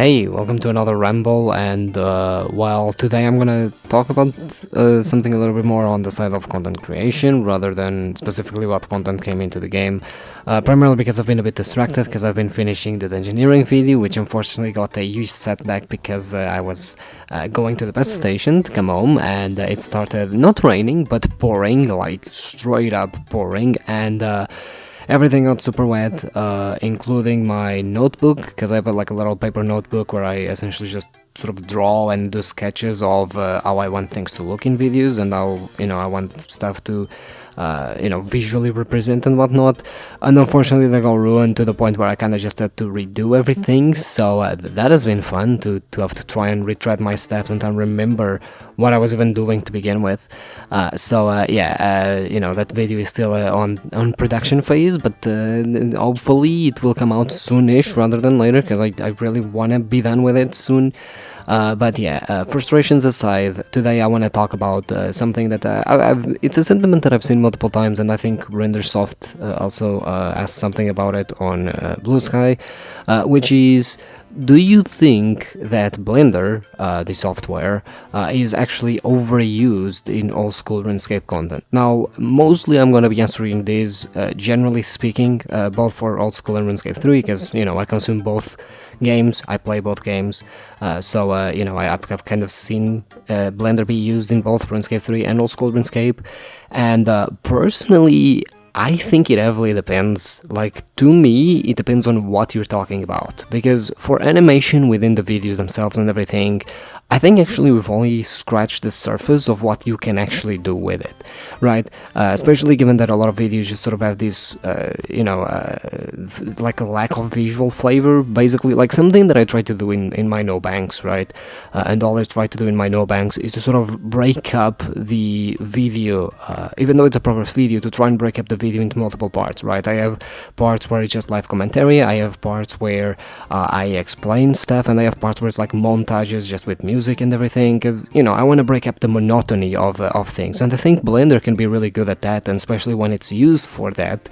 Hey, welcome to another Ramble, and well, today I'm gonna talk about something a little bit more on the side of content creation, rather than specifically what content came into the game, primarily because I've been a bit distracted, because I've been finishing the engineering video, which unfortunately got a huge setback because I was going to the bus station to come home, and it started not raining, but pouring, like straight up pouring, and everything got super wet, including my notebook, because I have a little paper notebook where I essentially just sort of draw and do sketches of how I want things to look in videos and how, I want stuff to, visually represent and whatnot. And unfortunately they got ruined to the point where I kind of just had to redo everything, so that has been fun to have to try and retread my steps and then remember what I was even doing to begin with. That video is still on production phase, but hopefully it will come out soonish rather than later, because I really want to be done with it soon. Frustrations aside, today I want to talk about something that it's a sentiment that I've seen multiple times, and I think RenderSoft also asked something about it on Bluesky, which is, do you think that Blender, the software, is actually overused in old school RuneScape content? Now, mostly I'm going to be answering this, generally speaking, both for old school and RuneScape 3, because, I consume both games, I play both games, I've kind of seen Blender be used in both RuneScape 3 and old school RuneScape, and personally, I think it heavily depends. To me, it depends on what you're talking about, because for animation within the videos themselves and everything, I think actually we've only scratched the surface of what you can actually do with it, right? Especially given that a lot of videos just sort of have this, like a lack of visual flavor, basically, like something that I try to do in my no banks, right? And all I try to do in my no banks is to sort of break up the video, even though it's a progress video, to try and break up the video into multiple parts, right? I have parts where it's just live commentary, I have parts where I explain stuff, and I have parts where it's like montages just with music and everything, because I want to break up the monotony of things, and I think Blender can be really good at that, and especially when it's used for that.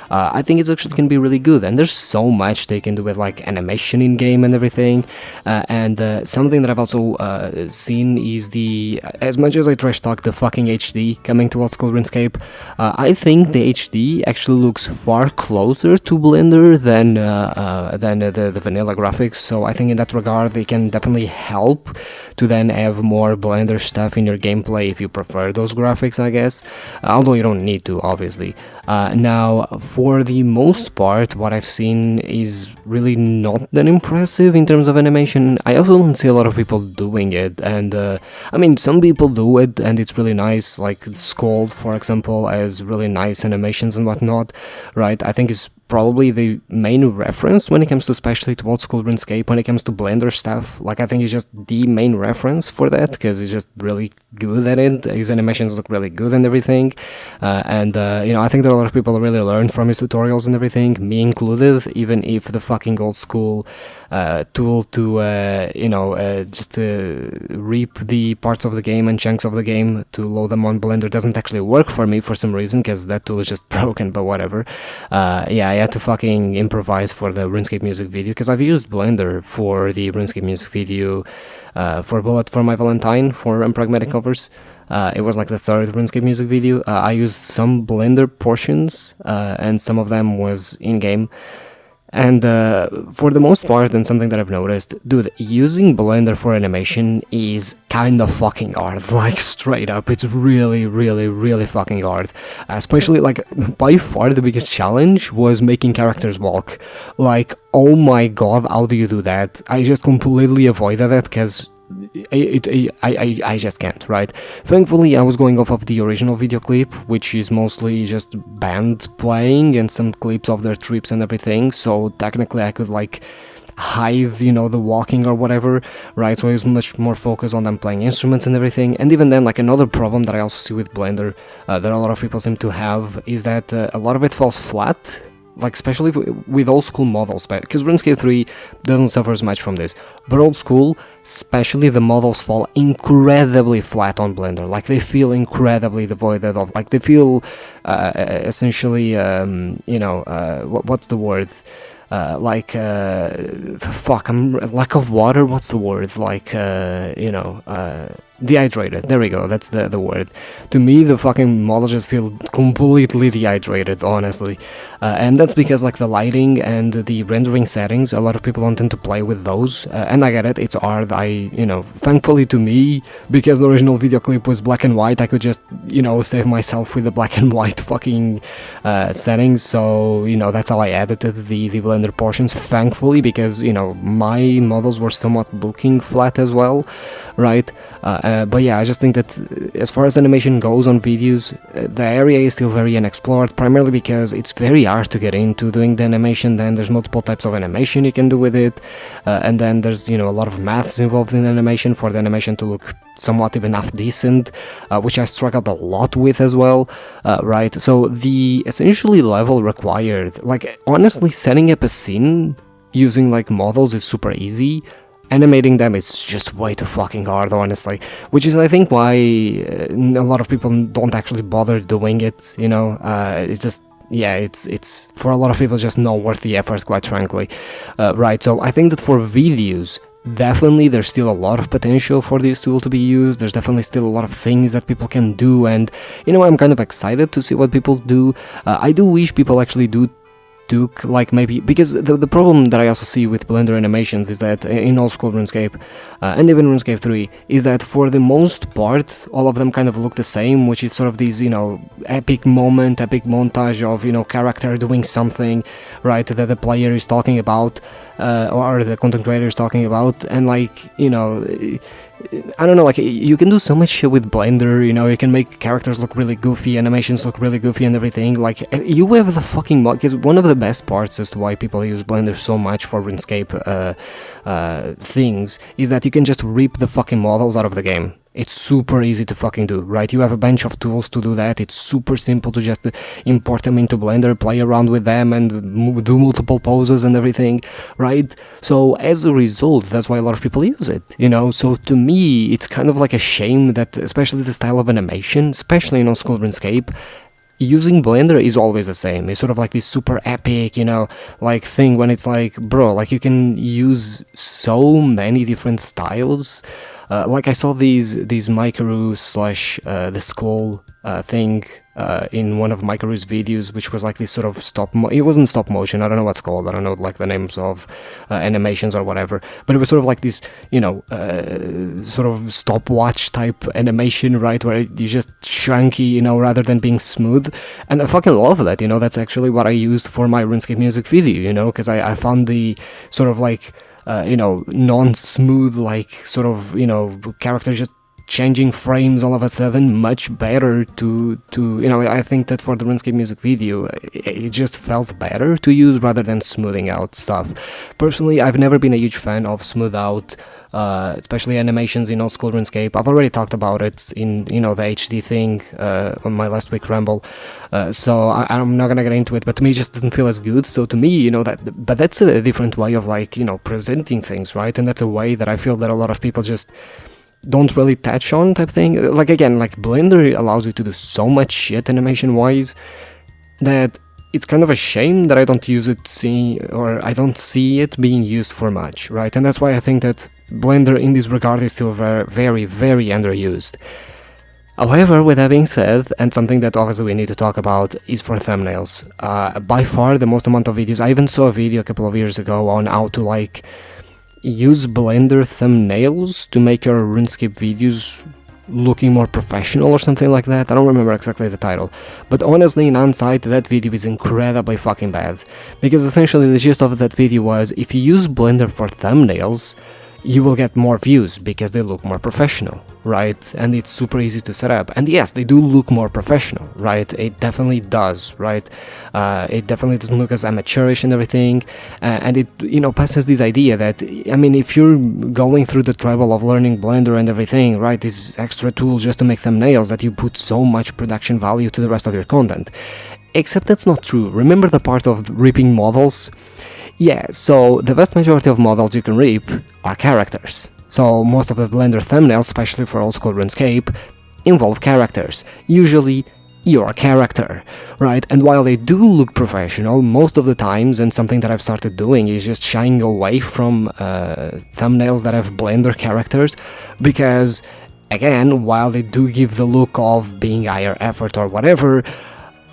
I think it's actually can be really good, and there's so much they can do with like animation in game and everything. And something that I've also seen is as much as I trash talk the fucking HD coming to old school RuneScape, I think the HD actually looks far closer to Blender than the vanilla graphics. So I think in that regard they can definitely help to then have more Blender stuff in your gameplay if you prefer those graphics, I guess. Although you don't need to, obviously. Now, for the most part, what I've seen is really not that impressive in terms of animation. I also don't see a lot of people doing it, and some people do it, and it's really nice, like Scold, for example, has really nice animations and whatnot, right? I think it's probably the main reference when it comes to, especially to old school RuneScape, when it comes to Blender stuff. Like, I think it's just the main reference for that, because he's just really good at it. His animations look really good and everything, I think that a lot of people really learn from his tutorials and everything, me included, even if the fucking old school tool to just reap the parts of the game and chunks of the game to load them on Blender doesn't actually work for me for some reason, because that tool is just broken, but whatever. I had to fucking improvise for the RuneScape music video, because I've used Blender for the RuneScape music video for Bullet for My Valentine for Unpragmatic Covers. It was like the third RuneScape music video. I used some Blender portions, and some of them was in-game. And for the most part, and something that I've noticed, dude, using Blender for animation is kind of fucking hard, like straight up. It's really, really, really fucking hard. Especially, like, by far the biggest challenge was making characters walk. Like, oh my god, how do you do that? I just completely avoided it, because I just can't, right? Thankfully, I was going off of the original video clip, which is mostly just band playing and some clips of their trips and everything, so technically I could, like, hide, the walking or whatever, right? So I was much more focused on them playing instruments and everything. And even then, like, another problem that I also see with Blender, that a lot of people seem to have, is that a lot of it falls flat. Like, especially with old school models, because RuneScape 3 doesn't suffer as much from this, but old school, especially, the models fall incredibly flat on Blender. Like, they feel incredibly devoid of, like, they feel essentially, what's the word? fuck, I'm lack of water. What's the word? Dehydrated. There we go. That's the word. To me, the fucking models just feel completely dehydrated, honestly, and that's because like the lighting and the rendering settings, a lot of people don't tend to play with those, and I get it. It's hard. Thankfully to me, because the original video clip was black and white, I could just save myself with the black and white fucking settings. So that's how I edited the Blender portions. Thankfully, because my models were somewhat looking flat as well, right? But yeah, I just think that as far as animation goes on videos, the area is still very unexplored, primarily because it's very hard to get into doing the animation. Then there's multiple types of animation you can do with it, and then there's a lot of maths involved in animation for the animation to look somewhat even half decent, which I struggled a lot with as well, right? So the essentially level required, like honestly setting up a scene using like models is super easy. Animating them is just way too fucking hard, honestly, which is I think why a lot of people don't actually bother doing it. It's just, yeah, it's for a lot of people just not worth the effort, quite frankly, right? So I think that for videos, definitely there's still a lot of potential for this tool to be used. There's definitely still a lot of things that people can do, and I'm kind of excited to see what people do. I do wish people actually took like maybe, because the problem that I also see with Blender animations is that in old school RuneScape and even RuneScape 3 is that for the most part all of them kind of look the same, which is sort of these epic montage of character doing something, right, that the player is talking about or the content creator is talking about, and like I don't know, like you can do so much shit with Blender, you can make characters look really goofy, animations look really goofy and everything. Like you have the fucking mod, because one of the best parts as to why people use Blender so much for RuneScape things is that you can just rip the fucking models out of the game. It's super easy to fucking do, right? You have a bunch of tools to do that. It's super simple to just import them into Blender, play around with them, and do multiple poses and everything, right? So as a result, that's why a lot of people use it, So to me, it's kind of like a shame that, especially the style of animation, especially in old school RuneScape, using Blender is always the same. It's sort of like this super epic, like thing when it's like, bro, like you can use so many different styles. Like I saw these Mikaru / the skull thing in one of Mikaru's videos, which was like this sort of it wasn't stop motion, I don't know what's called, I don't know like the names of animations or whatever, but it was sort of like this, sort of stopwatch type animation, right, where you just chunky, rather than being smooth, and I fucking love that, that's actually what I used for my RuneScape music video, because I found the sort of like non-smooth, like sort of characters just changing frames all of a sudden much better to I think that for the RuneScape music video it just felt better to use rather than smoothing out stuff. Personally, I've never been a huge fan of smooth out especially animations in old school RuneScape. I've already talked about it in the HD thing on my last week Ramble, so I'm not gonna get into it, but to me it just doesn't feel as good. So to me, but that's a different way of like presenting things, right? And that's a way that I feel that a lot of people just don't really touch on, type thing. Like again, like Blender allows you to do so much shit animation wise that it's kind of a shame that I don't I don't see it being used for much, right? And that's why I think that Blender in this regard is still very, very, very underused. However, with that being said, and something that obviously we need to talk about is for thumbnails. By far the most amount of videos, I even saw a video a couple of years ago on how to like use Blender thumbnails to make your RuneScape videos looking more professional or something like that. I don't remember exactly the title, but honestly in hindsight that video is incredibly fucking bad, because essentially the gist of that video was if you use Blender for thumbnails you will get more views because they look more professional, right? And it's super easy to set up, and yes, they do look more professional, right? It definitely does, right? It definitely doesn't look as amateurish and everything, and it passes this idea that, I mean, if you're going through the trouble of learning Blender and everything, right, these extra tools just to make thumbnails, that you put so much production value to the rest of your content. Except that's not true. Remember the part of ripping models? Yeah, so the vast majority of models you can rip are characters. So most of the Blender thumbnails, especially for old school RuneScape, involve characters. Usually your character, right? And while they do look professional most of the times, and something that I've started doing is just shying away from thumbnails that have Blender characters, because again, while they do give the look of being higher effort or whatever,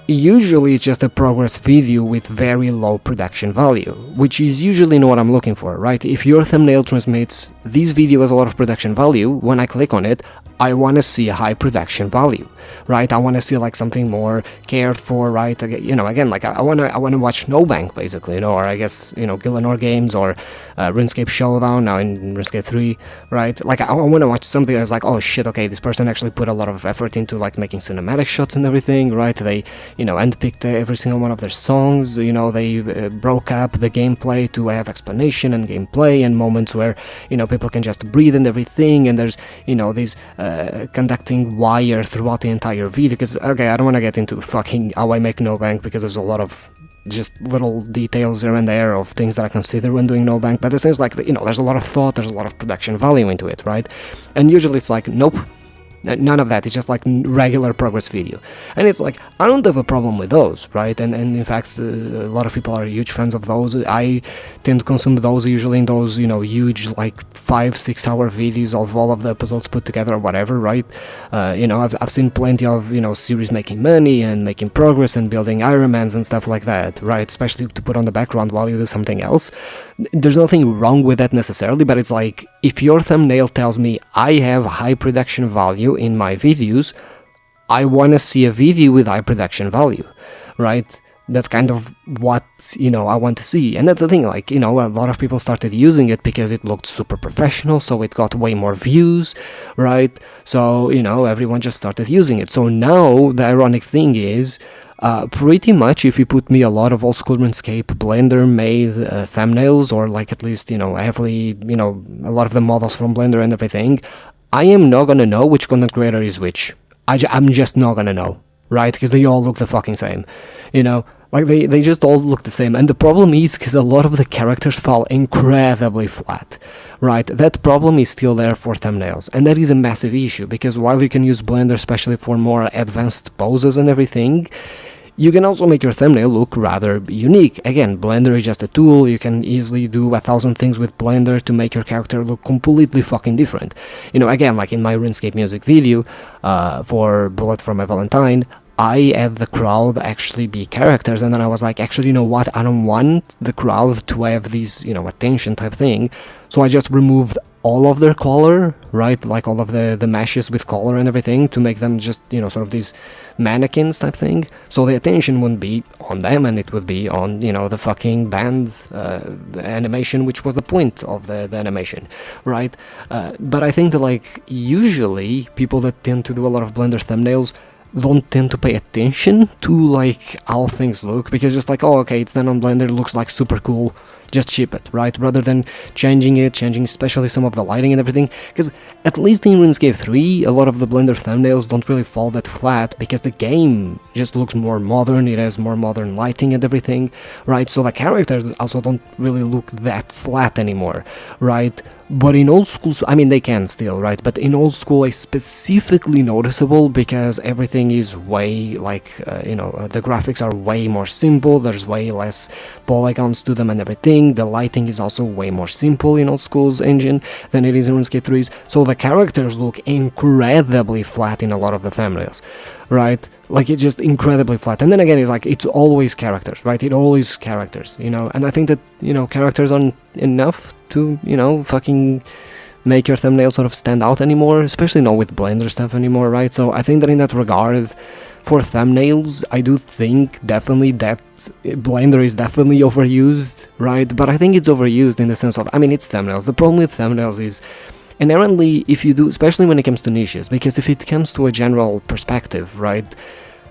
usually it's just a progress video with very low production value, which is usually not what I'm looking for, right? If your thumbnail transmits this video as a lot of production value, when I click on it, I want to see a high production value, right? I want to see like something more cared for, right? You know, again, like I want to watch Snowbank basically, you know, or I guess, you know, Gillenor Games or RuneScape Showdown now in RuneScape 3, right? Like I want to watch something that's like, oh shit, okay, this person actually put a lot of effort into like making cinematic shots and everything, right? They, you know, handpicked every single one of their songs, you know, they broke up the gameplay to have explanation and gameplay and moments where, you know, people can just breathe and everything, and there's, you know, these conducting wire throughout the entire video, because, okay, I don't want to get into fucking how I make no bank, because there's a lot of just little details here and there of things that I consider when doing no bank, but it seems like, you know, there's a lot of thought, there's a lot of production value into it, right? And usually it's like, nope, none of that. It's just like regular progress video, and it's like I don't have a problem with those, right? And in fact, a lot of people are huge fans of those. I tend to consume those usually in those, you know, huge like 5-6 hour videos of all of the episodes put together or whatever, right? You know, I've seen plenty of, you know, series making money and making progress and building Ironmans and stuff like that, right? Especially to put on the background while you do something else. There's nothing wrong with that necessarily, but it's like, if your thumbnail tells me I have high production value in my videos, I want to see a video with high production value, right? That's kind of what, you know, I want to see. And that's the thing, like, you know, a lot of people started using it because it looked super professional, so it got way more views, right? So, you know, everyone just started using it. So now the ironic thing is, pretty much if you put me a lot of old school RuneScape Blender made thumbnails, or like at least, you know, heavily, you know, a lot of the models from Blender and everything, I am not gonna know which content creator is which. I'm just not gonna know, right? Because they all look the fucking same, you know? Like, they just all look the same, and the problem is because a lot of the characters fall incredibly flat, right? That problem is still there for thumbnails, and that is a massive issue, because while you can use Blender especially for more advanced poses and everything, you can also make your thumbnail look rather unique. Again, Blender is just a tool. You can easily do 1,000 things with Blender to make your character look completely fucking different. You know, again, like in my RuneScape music video for Bullet for My Valentine, I had the crowd actually be characters, and then I was like, actually, you know what, I don't want the crowd to have these, you know, attention type thing, so I just removed all of their color, right, like all of the meshes with color and everything, to make them just, you know, sort of these mannequins type thing, so the attention wouldn't be on them, and it would be on, you know, the fucking band animation, which was the point of the animation, right? But I think that, like, usually people that tend to do a lot of Blender thumbnails don't tend to pay attention to like how things look, because just like, oh, okay, it's done on Blender, it looks like super cool, just ship it, right? Rather than changing especially some of the lighting and everything, because at least in RuneScape 3 a lot of the Blender thumbnails don't really fall that flat, because the game just looks more modern, it has more modern lighting and everything, right? So the characters also don't really look that flat anymore, right? But in old school, I mean, they can still, right? But in old school, it's specifically noticeable because everything is way, like, you know, the graphics are way more simple, there's way less polygons to them and everything, the lighting is also way more simple in old school's engine than it is in RuneScape 3's, so the characters look incredibly flat in a lot of the thumbnails, right? Like, it's just incredibly flat. And then again, it's like, it's always characters, right? It always characters, you know? And I think that, you know, characters aren't enough to, you know, fucking make your thumbnail sort of stand out anymore, especially not with Blender stuff anymore, right? So I think that in that regard, for thumbnails, I do think definitely that Blender is definitely overused, right? But I think it's overused in the sense of, I mean, it's thumbnails. The problem with thumbnails is, inherently, if you do, especially when it comes to niches, because if it comes to a general perspective, right,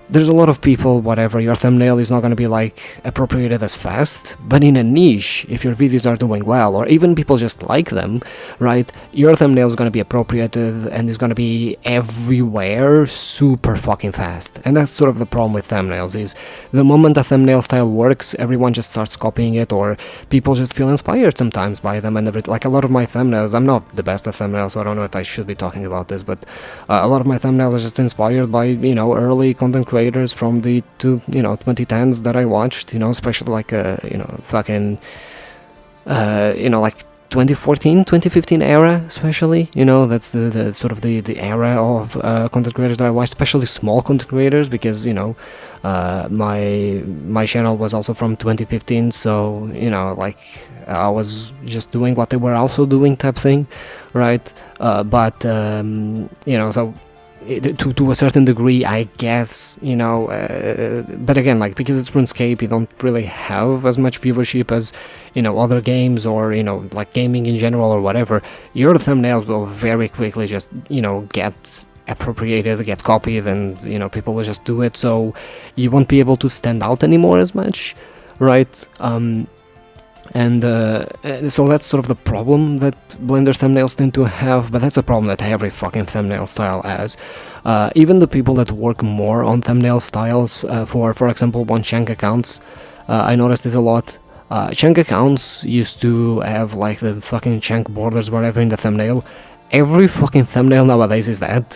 there's a lot of people, whatever, your thumbnail is not going to be like appropriated as fast, but in a niche, if your videos are doing well, or even people just like them, right, your thumbnail is going to be appropriated and is going to be everywhere super fucking fast. And that's sort of the problem with thumbnails, is the moment a thumbnail style works, everyone just starts copying it, or people just feel inspired sometimes by them and everything. Like, a lot of my thumbnails, I'm not the best at thumbnails, so I don't know if I should be talking about this, but a lot of my thumbnails are just inspired by, you know, early content creators creators from the 2010s that I watched, especially like fucking like 2014, 2015 era, especially, that's the sort of the era of content creators that I watched, especially small content creators, because my channel was also from 2015, so like I was just doing what they were also doing type thing, right? But so to a certain degree, I guess, but again, like, because it's RuneScape, you don't really have as much viewership as, other games, or, like gaming in general or whatever. Your thumbnails will very quickly just, get appropriated, get copied, and, people will just do it, so you won't be able to stand out anymore as much, right? And so that's sort of the problem that Blender thumbnails tend to have, but that's a problem that every fucking thumbnail style has. Even the people that work more on thumbnail styles, for example, on chunk accounts, I noticed this a lot. Chunk accounts used to have like the fucking chunk borders wherever in the thumbnail. Every fucking thumbnail nowadays is that.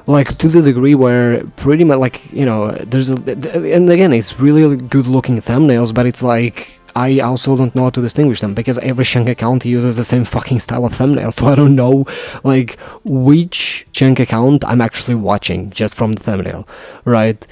Like, to the degree where pretty much, like, there's and again, it's really good looking thumbnails, but it's like, I also don't know how to distinguish them, because every chunk account uses the same fucking style of thumbnail, so I don't know, like, which chunk account I'm actually watching just from the thumbnail, right?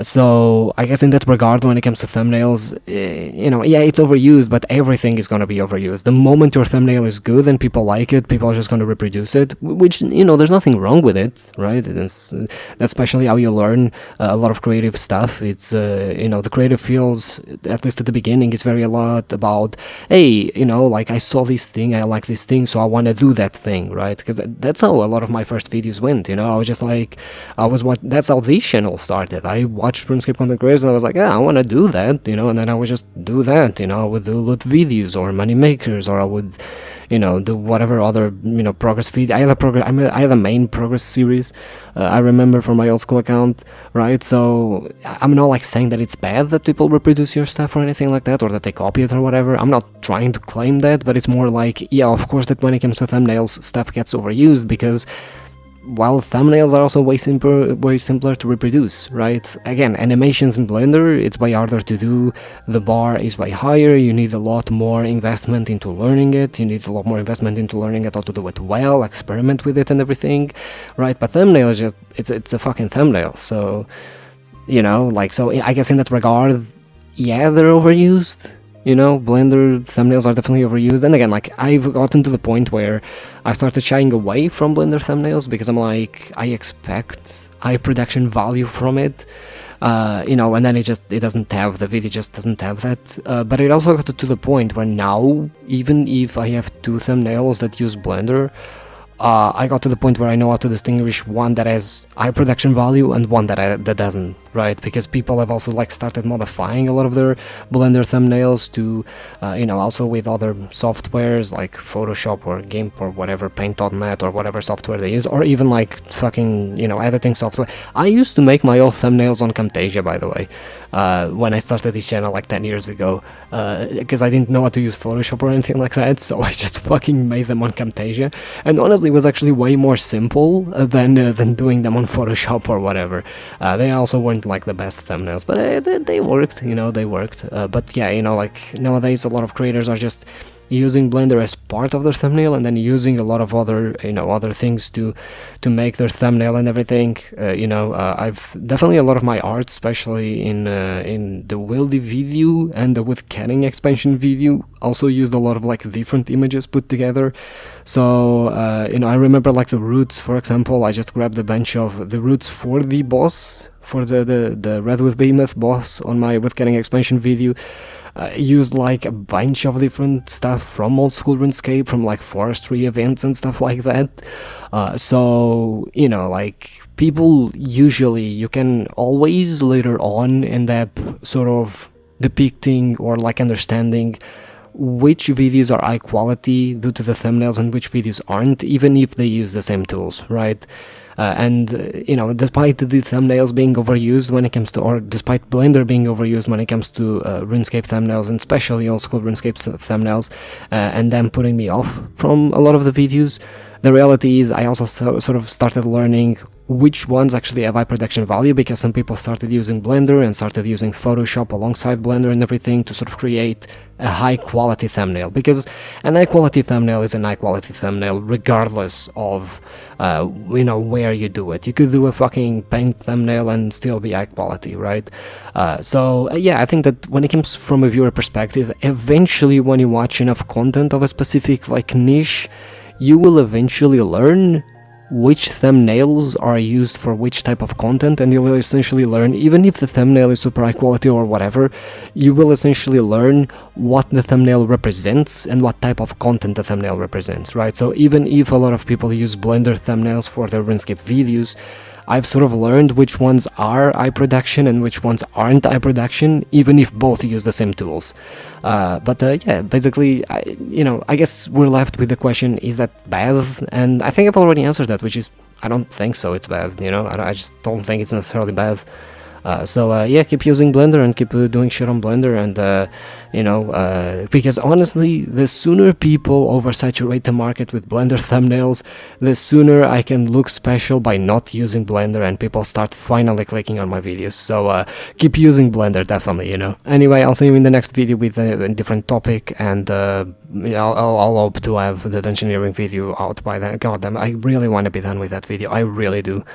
So I guess in that regard, when it comes to thumbnails, yeah, it's overused, but everything is going to be overused. The moment your thumbnail is good and people like it, people are just going to reproduce it, which, there's nothing wrong with it, right? That's especially how you learn a lot of creative stuff. It's, the creative fields, at least at the beginning, it's very a lot about, hey, like, I saw this thing, I like this thing, so I want to do that thing, right? Because that's how a lot of my first videos went, I was just like, that's how this channel started. I watched RuneScape content creators and I was like, yeah, I want to do that, and then I would just do that, I would do loot videos or money makers, or I would, do whatever other, progress feed. I had a main progress series, I remember, from my old school account, right? So I'm not like saying that it's bad that people reproduce your stuff or anything like that, or that they copy it or whatever. I'm not trying to claim that, but it's more like, yeah, of course that when it comes to thumbnails, stuff gets overused, because while thumbnails are also way simpler to reproduce, right? Again, animations in Blender, it's way harder to do, the bar is way higher, you need a lot more investment into learning it, how to do it well, experiment with it and everything, right? But thumbnail is just, it's a fucking thumbnail, so, so I guess in that regard, yeah, they're overused. Blender thumbnails are definitely overused, and again, like, I've gotten to the point where I started shying away from Blender thumbnails, because I'm like, I expect high production value from it, and then it doesn't have, the video just doesn't have that, but it also got to the point where now, even if I have two thumbnails that use Blender, I got to the point where I know how to distinguish one that has high production value and one that doesn't, right? Because people have also like started modifying a lot of their Blender thumbnails to, also with other softwares like Photoshop or GIMP or whatever, Paint.net or whatever software they use, or even like fucking, editing software. I used to make my own thumbnails on Camtasia, by the way, when I started this channel like 10 years ago, because I didn't know how to use Photoshop or anything like that, so I just fucking made them on Camtasia, and honestly, it was actually way more simple than doing them on Photoshop or whatever. They also weren't like the best thumbnails, but they worked, they worked. But yeah, like, nowadays a lot of creators are just using Blender as part of their thumbnail, and then using a lot of other other things to make their thumbnail and everything. I've definitely a lot of my art, especially in the Wildy video and the with Canning expansion video, also used a lot of like different images put together. So I remember like the roots, for example. I just grabbed a bunch of the roots for the boss, for the Red with Behemoth boss on my with Canning expansion video. Used like a bunch of different stuff from old school RuneScape, from like forestry events and stuff like that. So like, people usually, you can always later on end up sort of depicting or like understanding which videos are high quality due to the thumbnails and which videos aren't, even if they use the same tools, right? You know, despite the thumbnails being overused when it comes to, or despite Blender being overused when it comes to RuneScape thumbnails, and especially old school RuneScape thumbnails, and them putting me off from a lot of the videos, the reality is I also sort of started learning which ones actually have high production value, because some people started using Blender and started using Photoshop alongside Blender and everything to sort of create a high quality thumbnail, because an high quality thumbnail is an high quality thumbnail regardless of you know, where you do it. You could do a fucking paint thumbnail and still be high quality, right? Yeah, I think that when it comes from a viewer perspective, eventually when you watch enough content of a specific like niche, you will eventually learn which thumbnails are used for which type of content, and you'll essentially learn, even if the thumbnail is super high quality or whatever, you will essentially learn what the thumbnail represents and what type of content the thumbnail represents, right? So even if a lot of people use Blender thumbnails for their RuneScape videos, I've sort of learned which ones are high production and which ones aren't high production, even if both use the same tools. Yeah, basically, you know, I guess we're left with the question, is that bad? And I think I've already answered that, which is, I don't think so, it's bad, you know, I just don't think it's necessarily bad. Yeah, keep using Blender and keep doing shit on Blender, and you know, because honestly, the sooner people oversaturate the market with Blender thumbnails, the sooner I can look special by not using Blender and people start finally clicking on my videos. So keep using Blender, definitely, you know. Anyway, I'll see you in the next video with a different topic, and I'll hope to have the engineering video out by then. God damn, I really want to be done with that video, I really do.